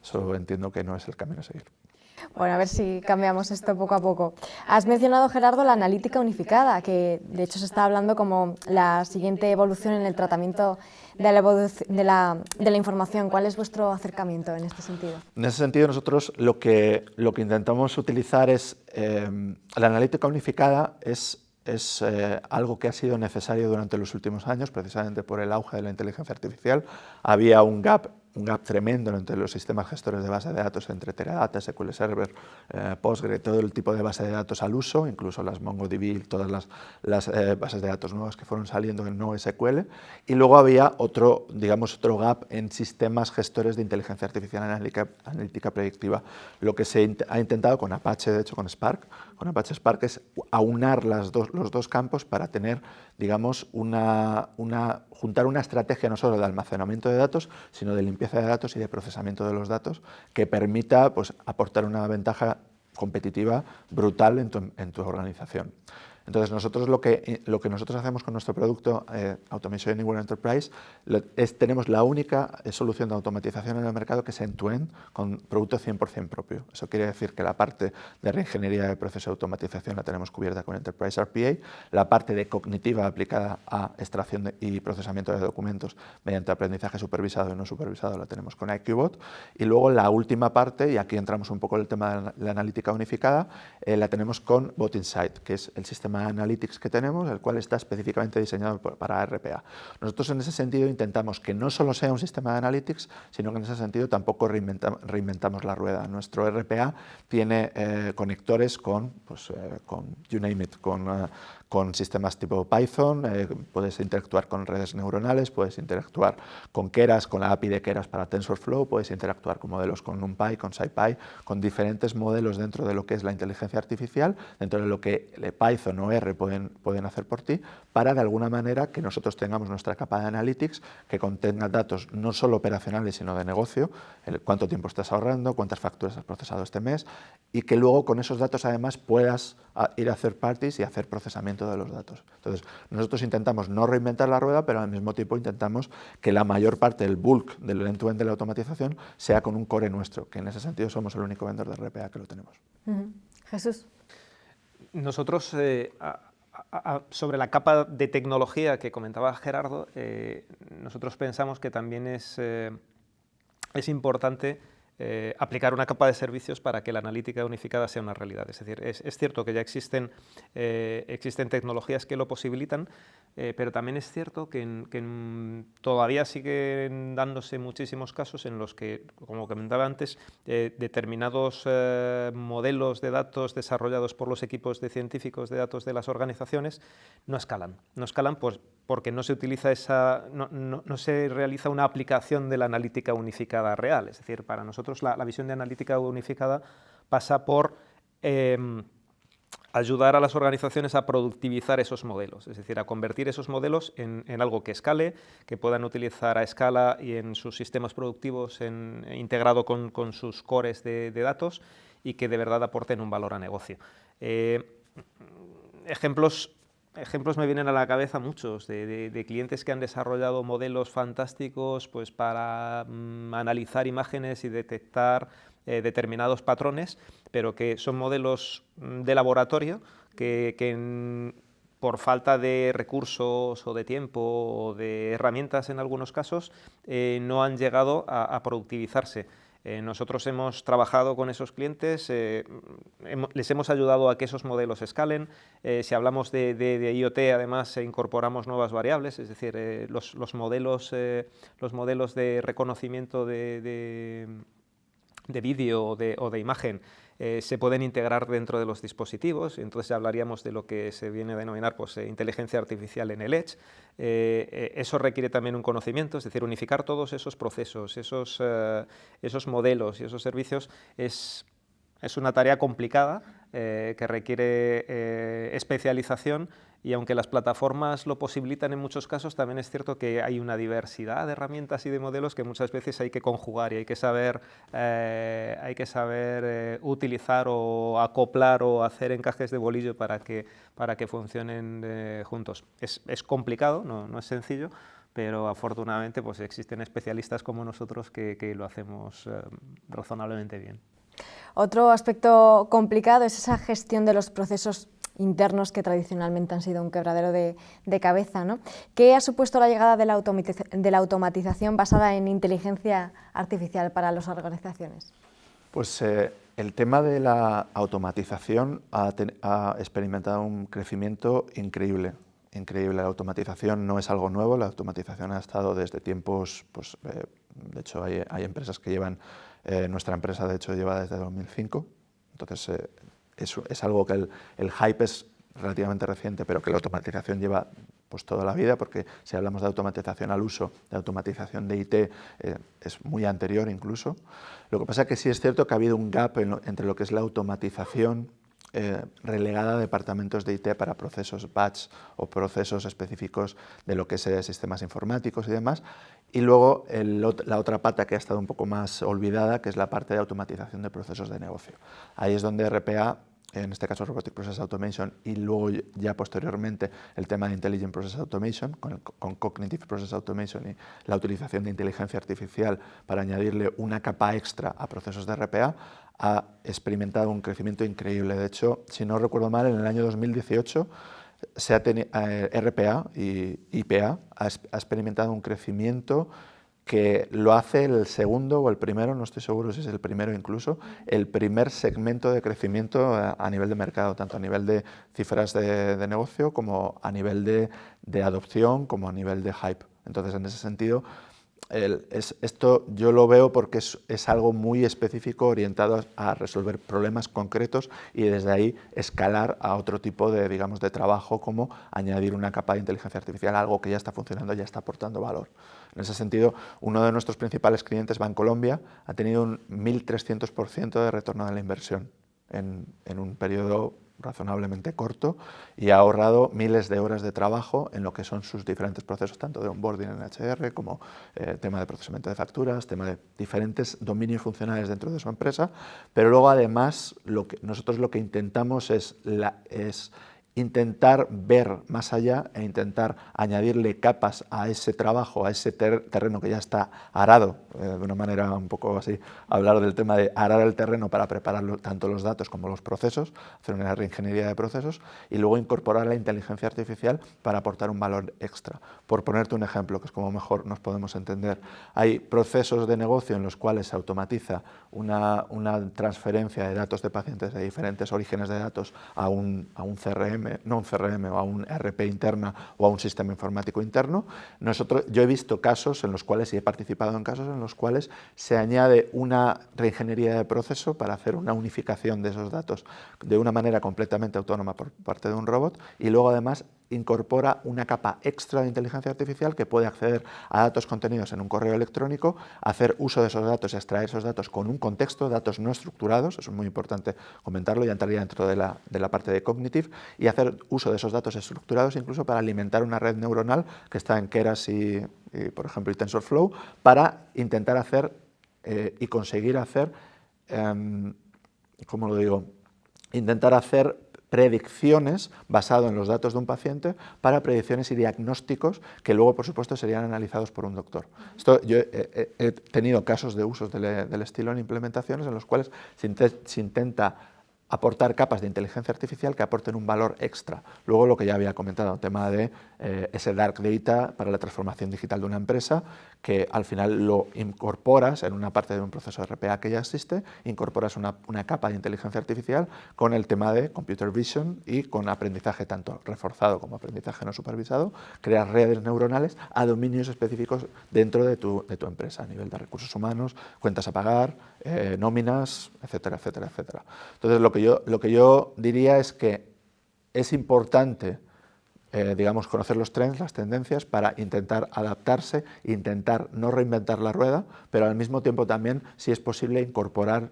Eso entiendo que no es el camino a seguir. Bueno, a ver si cambiamos esto poco a poco. Has mencionado, Gerardo, la analítica unificada, que de hecho se está hablando como la siguiente evolución en el tratamiento de la información. ¿Cuál es vuestro acercamiento en este sentido? En ese sentido, nosotros lo que intentamos utilizar es la analítica unificada es es algo que ha sido necesario durante los últimos años, precisamente por el auge de la inteligencia artificial. Había un gap tremendo entre los sistemas gestores de base de datos, entre Teradata, SQL Server, Postgre, todo el tipo de base de datos al uso, incluso las MongoDB, todas las bases de datos nuevas que fueron saliendo en NoSQL. Y luego había otro gap en sistemas gestores de inteligencia artificial analítica predictiva. Lo que se ha intentado con Apache, de hecho con Apache Spark, es aunar los dos campos para tener, digamos, juntar una estrategia no solo de almacenamiento de datos, sino de limpieza de datos y de procesamiento de los datos que permita, pues, aportar una ventaja competitiva brutal en tu organización. Entonces, nosotros lo que nosotros hacemos con nuestro producto Automation Anywhere Enterprise tenemos la única solución de automatización en el mercado que es end-to-end con producto 100% propio. Eso quiere decir que la parte de reingeniería de proceso de automatización la tenemos cubierta con Enterprise RPA, la parte de cognitiva aplicada a extracción y procesamiento de documentos mediante aprendizaje supervisado y no supervisado la tenemos con IQBot, y luego la última parte, y aquí entramos un poco en el tema de la analítica unificada, la tenemos con Bot Insight, que es el sistema Analytics que tenemos, el cual está específicamente diseñado para RPA. Nosotros en ese sentido intentamos que no solo sea un sistema de Analytics, sino que en ese sentido tampoco reinventamos la rueda. Nuestro RPA tiene conectores con you name it, con sistemas tipo Python, puedes interactuar con redes neuronales, puedes interactuar con Keras, con la API de Keras para TensorFlow, puedes interactuar con modelos con NumPy, con SciPy, con diferentes modelos dentro de lo que es la inteligencia artificial, dentro de lo que Python o R pueden hacer por ti, para de alguna manera que nosotros tengamos nuestra capa de Analytics que contenga datos no solo operacionales sino de negocio, cuánto tiempo estás ahorrando, cuántas facturas has procesado este mes, y que luego con esos datos además puedas ir a third parties y hacer procesamiento de los datos. Entonces, nosotros intentamos no reinventar la rueda, pero al mismo tiempo intentamos que la mayor parte del bulk del end-to-end de la automatización sea con un core nuestro, que en ese sentido somos el único vendedor de RPA que lo tenemos. Jesús. Nosotros, sobre la capa de tecnología que comentaba Gerardo, nosotros pensamos que también es importante aplicar una capa de servicios para que la analítica unificada sea una realidad. Es decir, es cierto que ya existen tecnologías que lo posibilitan, pero también es cierto que todavía siguen dándose muchísimos casos en los que, como comentaba antes, determinados modelos de datos desarrollados por los equipos de científicos de datos de las organizaciones no escalan. No escalan porque no se utiliza no se realiza una aplicación de la analítica unificada real. Es decir, para nosotros la visión de analítica unificada pasa por ayudar a las organizaciones a productivizar esos modelos, es decir, a convertir esos modelos en algo que escale, que puedan utilizar a escala y en sus sistemas productivos integrado con sus cores de datos, y que de verdad aporten un valor a negocio. Ejemplos me vienen a la cabeza muchos de clientes que han desarrollado modelos fantásticos, pues, para analizar imágenes y detectar determinados patrones, pero que son modelos de laboratorio que por falta de recursos o de tiempo o de herramientas en algunos casos no han llegado a productivizarse. Nosotros hemos trabajado con esos clientes, les hemos ayudado a que esos modelos escalen. Si hablamos de IoT, además incorporamos nuevas variables, es decir, los modelos de reconocimiento de vídeo o de imagen se pueden integrar dentro de los dispositivos. Entonces hablaríamos de lo que se viene a denominar, pues, inteligencia artificial en el Edge. Eso requiere también un conocimiento, es decir, unificar todos esos procesos, esos modelos y esos servicios es una tarea complicada que requiere especialización, y aunque las plataformas lo posibilitan en muchos casos, también es cierto que hay una diversidad de herramientas y de modelos que muchas veces hay que conjugar y hay que saber utilizar o acoplar o hacer encajes de bolillo para que funcionen juntos. Es complicado, no es sencillo, pero afortunadamente, pues, existen especialistas como nosotros que lo hacemos razonablemente bien. Otro aspecto complicado es esa gestión de los procesos internos que tradicionalmente han sido un quebradero de cabeza, ¿no? ¿Qué ha supuesto la llegada de la automatización basada en inteligencia artificial para las organizaciones? Pues el tema de la automatización ha experimentado un crecimiento increíble. Increíble. La automatización no es algo nuevo, la automatización ha estado desde tiempos, pues, de hecho hay empresas que llevan, nuestra empresa de hecho lleva desde 2005, entonces es algo que el hype es relativamente reciente, pero que la automatización lleva pues toda la vida, porque si hablamos de automatización al uso, de automatización de IT, es muy anterior incluso. Lo que pasa es que sí es cierto que ha habido un gap entre lo que es la automatización relegada a departamentos de IT para procesos batch o procesos específicos de lo que es sistemas informáticos y demás, y luego la otra pata que ha estado un poco más olvidada, que es la parte de automatización de procesos de negocio. Ahí es donde RPA, en este caso Robotic Process Automation, y luego ya posteriormente el tema de Intelligent Process Automation, con Cognitive Process Automation y la utilización de inteligencia artificial para añadirle una capa extra a procesos de RPA, ha experimentado un crecimiento increíble. De hecho, si no recuerdo mal, en el año 2018 RPA y IPA ha experimentado un crecimiento que lo hace el segundo o el primero, no estoy seguro si es el primero incluso, el primer segmento de crecimiento a nivel de mercado, tanto a nivel de cifras de negocio como a nivel de adopción, como a nivel de hype. Entonces, en ese sentido, esto yo lo veo porque es algo muy específico, orientado a resolver problemas concretos y desde ahí escalar a otro tipo de, digamos, de trabajo, como añadir una capa de inteligencia artificial, algo que ya está funcionando, ya está aportando valor. En ese sentido, uno de nuestros principales clientes, Bancolombia, ha tenido un 1.300% de retorno de la inversión en un periodo razonablemente corto, y ha ahorrado miles de horas de trabajo en lo que son sus diferentes procesos, tanto de onboarding en HR como tema de procesamiento de facturas, tema de diferentes dominios funcionales dentro de su empresa. Pero luego, además, nosotros lo que intentamos es intentar ver más allá e intentar añadirle capas a ese trabajo, a ese terreno que ya está arado, de una manera un poco así, hablar del tema de arar el terreno para preparar tanto los datos como los procesos, hacer una reingeniería de procesos, y luego incorporar la inteligencia artificial para aportar un valor extra. Por ponerte un ejemplo, que es como mejor nos podemos entender, hay procesos de negocio en los cuales se automatiza una transferencia de datos de pacientes de diferentes orígenes de datos a un CRM, no un CRM, o a un ERP interna o a un sistema informático interno. Yo he visto casos en los cuales, y he participado en casos en los cuales se añade una reingeniería de proceso para hacer una unificación de esos datos de una manera completamente autónoma por parte de un robot, y luego además incorpora una capa extra de inteligencia artificial que puede acceder a datos contenidos en un correo electrónico, hacer uso de esos datos y extraer esos datos con un contexto, datos no estructurados, eso es muy importante comentarlo, ya entraría dentro de la parte de Cognitive, y hacer uso de esos datos estructurados incluso para alimentar una red neuronal que está en Keras y por ejemplo, y TensorFlow, para intentar hacer y conseguir hacer, ¿cómo lo digo?, intentar hacer predicciones basado en los datos de un paciente, para predicciones y diagnósticos que luego, por supuesto, serían analizados por un doctor. Yo he tenido casos de usos del estilo en implementaciones en los cuales se intenta aportar capas de inteligencia artificial que aporten un valor extra. Luego, lo que ya había comentado, el tema de ese dark data para la transformación digital de una empresa, que al final lo incorporas en una parte de un proceso de RPA que ya existe, incorporas una capa de inteligencia artificial con el tema de computer vision y con aprendizaje tanto reforzado como aprendizaje no supervisado, creas redes neuronales a dominios específicos dentro de tu empresa, a nivel de recursos humanos, cuentas a pagar, nóminas, etcétera, etcétera, etcétera. Entonces, lo que yo diría es que es importante, digamos, conocer los trends, las tendencias, para intentar adaptarse, intentar no reinventar la rueda, pero al mismo tiempo también, si es posible, incorporar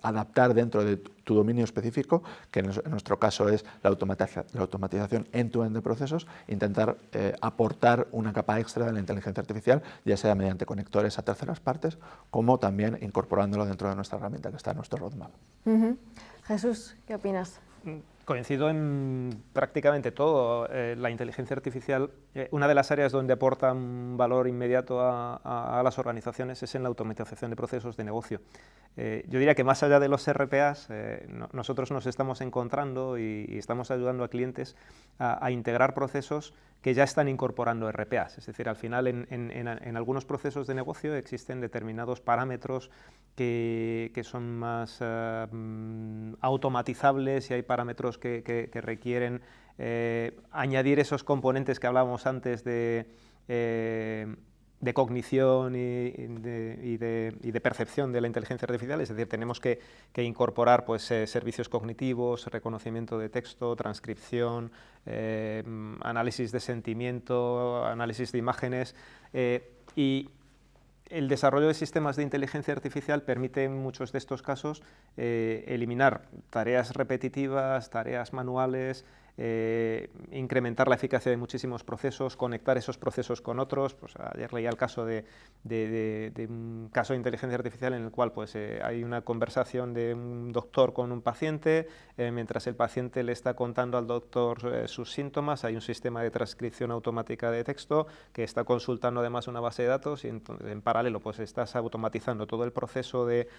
adaptar dentro de tu dominio específico, que en nuestro caso es la automatización end-to-end de procesos, intentar aportar una capa extra de la inteligencia artificial, ya sea mediante conectores a terceras partes, como también incorporándolo dentro de nuestra herramienta que está en nuestro roadmap. Jesús, ¿qué opinas? Coincido en prácticamente todo. La inteligencia artificial, una de las áreas donde aporta un valor inmediato a las organizaciones es en la automatización de procesos de negocio. Yo diría que más allá de los RPAs, nosotros nos estamos encontrando y estamos ayudando a clientes a integrar procesos que ya están incorporando RPAs. Es decir, al final en algunos procesos de negocio existen determinados parámetros que son más automatizables, y hay parámetros que requieren añadir esos componentes que hablábamos antes de cognición y de percepción de la inteligencia artificial. Es decir, tenemos que incorporar pues, servicios cognitivos, reconocimiento de texto, transcripción, análisis de sentimiento, análisis de imágenes, y el desarrollo de sistemas de inteligencia artificial permite en muchos de estos casos eliminar tareas repetitivas, tareas manuales, incrementar la eficacia de muchísimos procesos, conectar esos procesos con otros. Pues ayer leía el caso de un caso de inteligencia artificial en el cual pues, hay una conversación de un doctor con un paciente, mientras el paciente le está contando al doctor sus síntomas, hay un sistema de transcripción automática de texto que está consultando además una base de datos, y entonces, en paralelo pues, estás automatizando todo el proceso de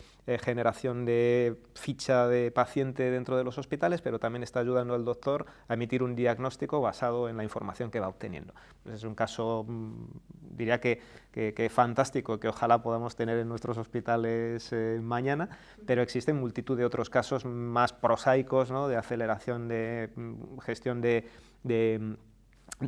generación de ficha de paciente dentro de los hospitales, pero también está ayudando al doctor a emitir un diagnóstico basado en la información que va obteniendo. Es un caso, diría que fantástico, que ojalá podamos tener en nuestros hospitales mañana, pero existen multitud de otros casos más prosaicos, ¿no?, de aceleración de gestión de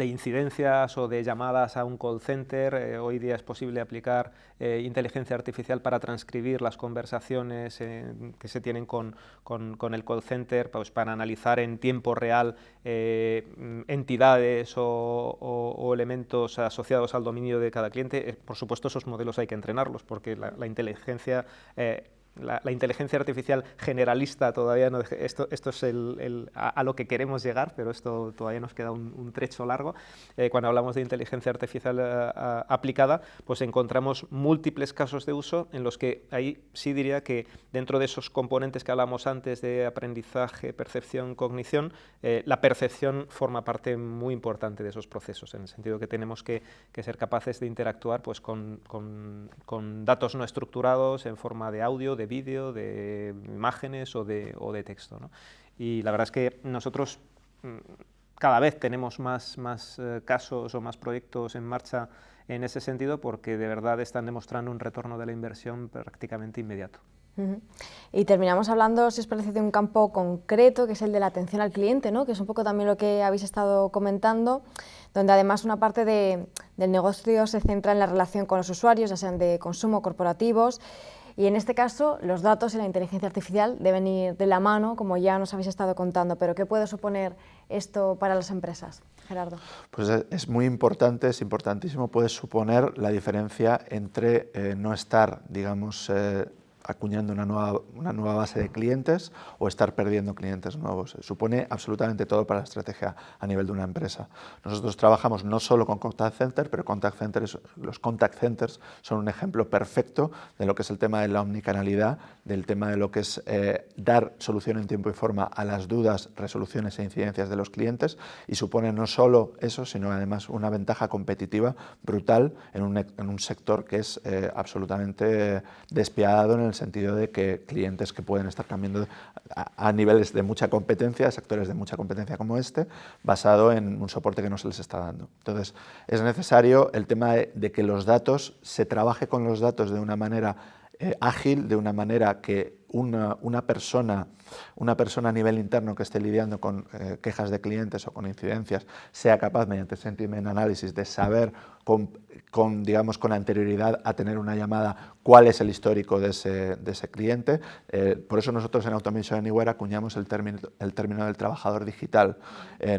incidencias o de llamadas a un call center. Hoy día es posible aplicar inteligencia artificial para transcribir las conversaciones que se tienen con el call center, pues para analizar en tiempo real entidades o elementos asociados al dominio de cada cliente. Por supuesto, esos modelos hay que entrenarlos, porque la inteligencia artificial generalista todavía no. Esto es a lo que queremos llegar, pero esto todavía nos queda un trecho largo. Cuando hablamos de inteligencia artificial aplicada, pues encontramos múltiples casos de uso en los que ahí sí diría que dentro de esos componentes que hablamos antes de aprendizaje, percepción, cognición, la percepción forma parte muy importante de esos procesos, en el sentido que tenemos que ser capaces de interactuar pues, con datos no estructurados en forma de audio, de vídeo, de imágenes o de texto, ¿no? Y la verdad es que nosotros cada vez tenemos más casos o más proyectos en marcha en ese sentido, porque de verdad están demostrando un retorno de la inversión prácticamente inmediato. Y terminamos hablando, si os parece, de un campo concreto, que es el de la atención al cliente, ¿no?, que es un poco también lo que habéis estado comentando, donde además una parte del negocio se centra en la relación con los usuarios, ya sean de consumo, corporativos, y en este caso los datos y la inteligencia artificial deben ir de la mano, como ya nos habéis estado contando, pero ¿qué puede suponer esto para las empresas? Gerardo. Pues es muy importante, es importantísimo, puede suponer la diferencia entre no estar, digamos, acuñando una nueva base de clientes o estar perdiendo clientes nuevos. Supone absolutamente todo para la estrategia a nivel de una empresa. Nosotros trabajamos no solo con contact center, pero los contact centers son un ejemplo perfecto de lo que es el tema de la omnicanalidad, del tema de lo que es dar solución en tiempo y forma a las dudas, resoluciones e incidencias de los clientes, y supone no solo eso, sino además una ventaja competitiva brutal en un sector que es absolutamente despiadado, en el sentido de que clientes que pueden estar cambiando a niveles de mucha competencia, sectores de mucha competencia como este, basado en un soporte que no se les está dando. Entonces, es necesario el tema de que los datos, se trabaje con los datos de una manera ágil, de una manera que una persona a nivel interno que esté lidiando con quejas de clientes o con incidencias sea capaz, mediante sentiment analysis, de saber digamos, con anterioridad a tener una llamada cuál es el histórico de ese cliente. Por eso nosotros en Automation Anywhere acuñamos el término del trabajador digital.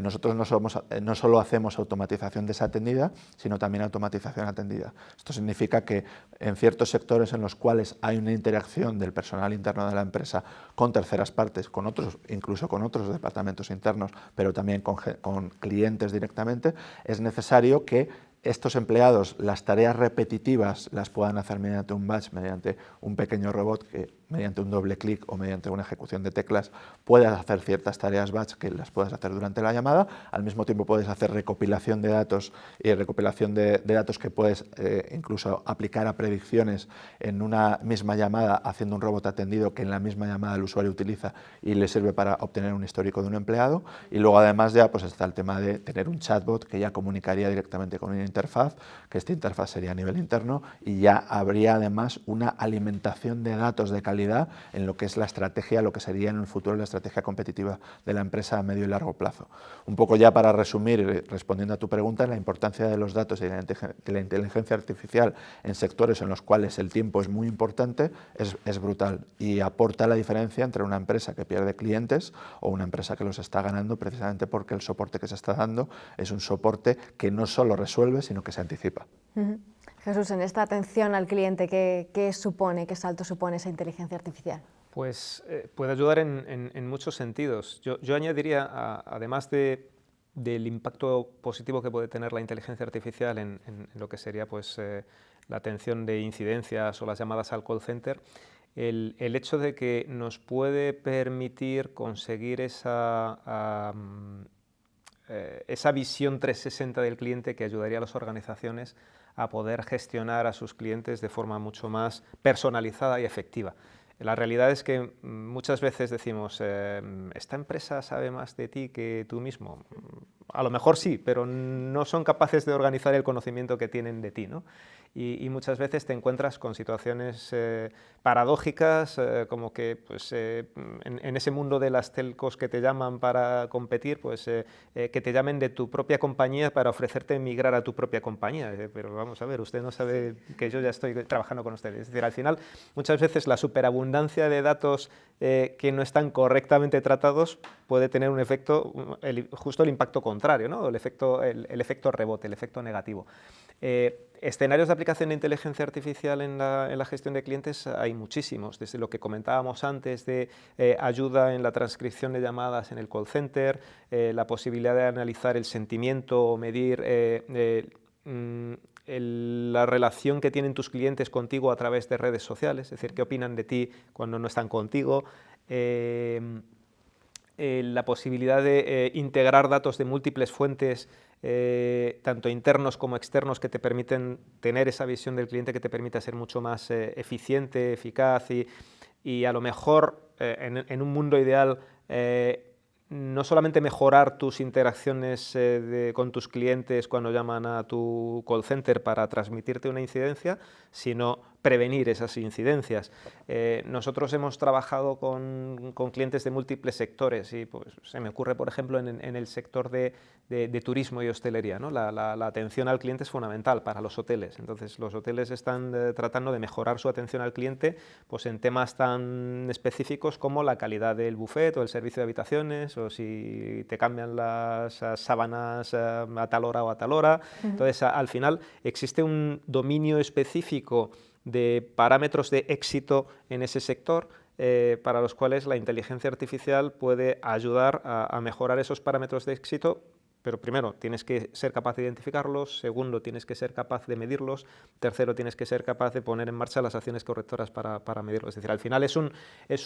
Nosotros no solo hacemos automatización desatendida, sino también automatización atendida. Esto significa que en ciertos sectores en los cuales hay una interacción del personal interno de la empresa con terceras partes, con otros, incluso con otros departamentos internos, pero también con clientes directamente, es necesario que estos empleados las tareas repetitivas las puedan hacer mediante un batch, mediante un pequeño robot que mediante un doble clic o mediante una ejecución de teclas puedas hacer ciertas tareas batch que las puedas hacer durante la llamada. Al mismo tiempo puedes hacer recopilación de datos y recopilación de datos que puedes incluso aplicar a predicciones en una misma llamada, haciendo un robot atendido que en la misma llamada el usuario utiliza y le sirve para obtener un histórico de un empleado. Y luego además ya pues está el tema de tener un chatbot que ya comunicaría directamente con una interfaz, que esta interfaz sería a nivel interno, y ya habría además una alimentación de datos de calidad en lo que es la estrategia, lo que sería en el futuro la estrategia competitiva de la empresa a medio y largo plazo. Un poco ya para resumir, respondiendo a tu pregunta, la importancia de los datos y de la inteligencia artificial en sectores en los cuales el tiempo es muy importante es brutal y aporta la diferencia entre una empresa que pierde clientes o una empresa que los está ganando, precisamente porque el soporte que se está dando es un soporte que no solo resuelve, sino que se anticipa. Jesús, en esta atención al cliente, ¿qué supone, qué salto supone esa inteligencia artificial? Pues puede ayudar en muchos sentidos. Yo añadiría, además del impacto positivo que puede tener la inteligencia artificial en lo que sería pues, la atención de incidencias o las llamadas al call center, el hecho de que nos puede permitir conseguir esa visión 360 del cliente que ayudaría a las organizaciones a poder gestionar a sus clientes de forma mucho más personalizada y efectiva. La realidad es que muchas veces decimos, esta empresa sabe más de ti que tú mismo. A lo mejor sí, pero no son capaces de organizar el conocimiento que tienen de ti, ¿no? Y muchas veces te encuentras con situaciones paradójicas, como que pues, en ese mundo de las telcos que te llaman para competir, pues que te llamen de tu propia compañía para ofrecerte migrar a tu propia compañía. Pero vamos a ver, usted no sabe que yo ya estoy trabajando con ustedes. Es decir, al final, muchas veces la superabundancia de datos que no están correctamente tratados puede tener un efecto, justo el impacto contrario, ¿no? El efecto rebote, el efecto negativo. Escenarios de aplicación de inteligencia artificial en la gestión de clientes hay muchísimos, desde lo que comentábamos antes de ayuda en la transcripción de llamadas en el call center, la posibilidad de analizar el sentimiento o medir la relación que tienen tus clientes contigo a través de redes sociales, es decir, qué opinan de ti cuando no están contigo, la posibilidad de integrar datos de múltiples fuentes, tanto internos como externos, que te permiten tener esa visión del cliente que te permita ser mucho más eficiente, eficaz y a lo mejor en un mundo ideal no solamente mejorar tus interacciones con tus clientes cuando llaman a tu call center para transmitirte una incidencia, sino prevenir esas incidencias. Nosotros hemos trabajado con clientes de múltiples sectores y pues, se me ocurre, por ejemplo, en el sector de turismo y hostelería, ¿no? La atención al cliente es fundamental para los hoteles. Entonces, los hoteles están tratando de mejorar su atención al cliente pues, en temas tan específicos como la calidad del buffet o el servicio de habitaciones, o si te cambian las sábanas a tal hora o a tal hora. Entonces, al final existe un dominio específico de parámetros de éxito en ese sector para los cuales la inteligencia artificial puede ayudar a mejorar esos parámetros de éxito. Pero primero, tienes que ser capaz de identificarlos, segundo, tienes que ser capaz de medirlos, tercero, tienes que ser capaz de poner en marcha las acciones correctoras para medirlos. Es decir, al final es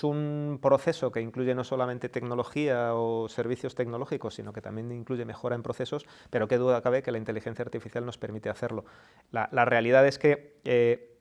un proceso que incluye no solamente tecnología o servicios tecnológicos, sino que también incluye mejora en procesos, pero qué duda cabe que la inteligencia artificial nos permite hacerlo. La realidad es que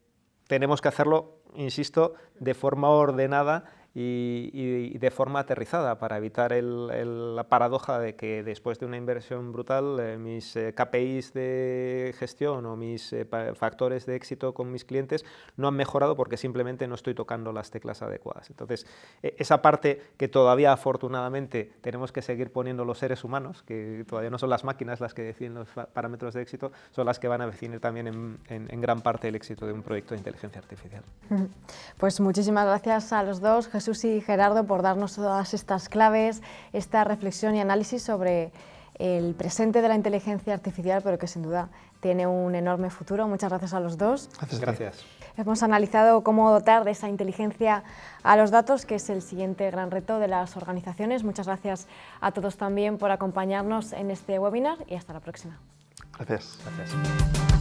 tenemos que hacerlo, insisto, de forma ordenada y de forma aterrizada para evitar la paradoja de que después de una inversión brutal mis KPIs de gestión o mis factores de éxito con mis clientes no han mejorado porque simplemente no estoy tocando las teclas adecuadas. Entonces, esa parte que todavía afortunadamente tenemos que seguir poniendo los seres humanos, que todavía no son las máquinas las que definen los parámetros de éxito, son las que van a definir también en gran parte el éxito de un proyecto de inteligencia artificial. Pues muchísimas gracias a los dos, Jesús y Gerardo, por darnos todas estas claves, esta reflexión y análisis sobre el presente de la inteligencia artificial, pero que sin duda tiene un enorme futuro. Muchas gracias a los dos. Gracias. Hemos analizado cómo dotar de esa inteligencia a los datos, que es el siguiente gran reto de las organizaciones. Muchas gracias a todos también por acompañarnos en este webinar y hasta la próxima. Gracias. Gracias.